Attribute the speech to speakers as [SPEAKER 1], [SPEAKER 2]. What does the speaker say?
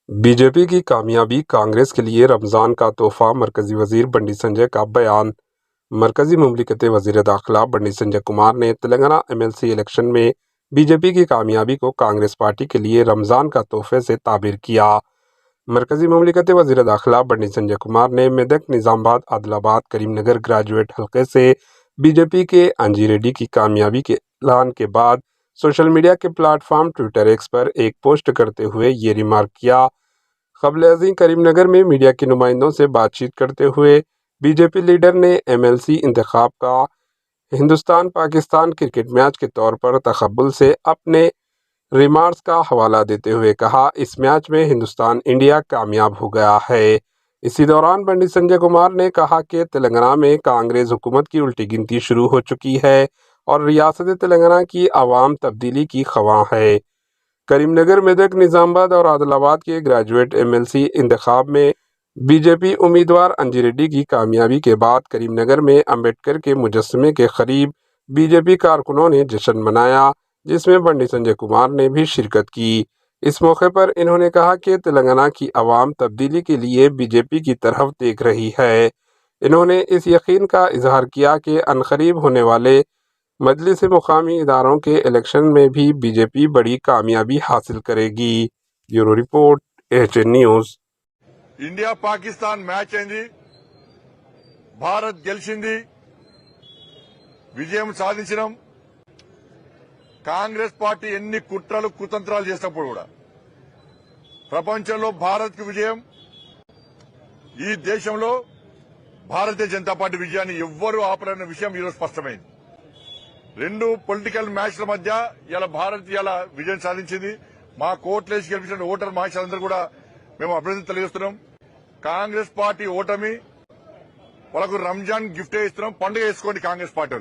[SPEAKER 1] BJP की कामयाबी कांग्रेस के लिए रमजान का तोहफा, मरकजी वजीर बंडी संजय का बयान। मरकजी मुमलिकत वजीर दाखिला बंडी संजय कुमार ने तेलंगाना एमएलसी इलेक्शन में बीजेपी की कामयाबी को कांग्रेस पार्टी के लिए रमजान का तोहफे से ताबीर किया। मरकजी मुमलिकत वजीर दाखिला बंडी संजय कुमार ने मेदक, निजामाबाद, आदिलाबाद, करीमनगर ग्रेजुएट हल्के से बीजेपी के अंजी रेड्डी की कामयाबी के ऐलान के बाद सोशल मीडिया के प्लेटफॉर्म ट्विटर एक्स पर एक पोस्ट करते हुए ये रिमार्क किया। क़ब्ल-ए-अज़ीं करीमनगर में मीडिया के नुमाइंदों से बातचीत करते हुए बीजेपी लीडर ने एमएलसी इंतखाब का हिंदुस्तान पाकिस्तान क्रिकेट मैच के तौर पर तक़ब्बुल से अपने रिमार्क्स का हवाला देते हुए कहा, इस मैच में हिंदुस्तान इंडिया कामयाब हो गया है। इसी दौरान बंडी संजय कुमार ने कहा कि तेलंगाना में कांग्रेस हुकूमत की उल्टी गिनती शुरू हो चुकी है और रियासत तेलंगाना की आवाम तब्दीली की ख्वाह है। करीमनगर, मेदक, निजामाबाद और आदिलाबाद के ग्रेजुएट एमएलसी इंतखाब में बीजेपी उम्मीदवार अंजी रेड्डी की कामयाबी के बाद करीमनगर में अंबेडकर के मुजस्समे के करीब बीजेपी कारकुनों ने जश्न मनाया, जिसमें बंडी संजय कुमार ने भी शिरकत की। इस मौके पर इन्होंने कहा कि तेलंगाना की आवाम तब्दीली के लिए बीजेपी की तरफ देख रही है। इन्होंने इस यकीन का इजहार किया कि अनकरीब होने वाले मजलिस मुकामी इदारों के इलेक्शन में भी बीजेपी बड़ी कामयाबी हासिल करेगी। Bureau report, HN news.
[SPEAKER 2] India Pakistan match अయింది, భారత్ గెలిచింది, విజయం సాధించినాం. కాంగ్రెస్ పార్టీ ఎన్ని కుట్రలు కుతంత్రాలు చేసినప్పుడు కూడా ప్రపంచంలో భారత్ కి విజయం, ఈ దేశంలో భారతీయ జనతా పార్టీ విజయాన్ని ఎవ్వరూ ఆపలేని విషయం ఈరోజు స్పష్టమైంది. రెండు పొలిటికల్ మ్యాచ్ల మధ్య ఇలా భారత్ ఇలా విజయం సాధించింది. మా కోట్లేసి గెలిపించిన ఓటర్ మహాశయులందరూ కూడా మేము అభినందన తెలియజేస్తున్నాం. కాంగ్రెస్ పార్టీ ఓటమి వాళ్ళకు రంజాన్ గిఫ్ట్ ఇస్తున్నాం. పండుగ చేసుకోండి కాంగ్రెస్ పార్టీ.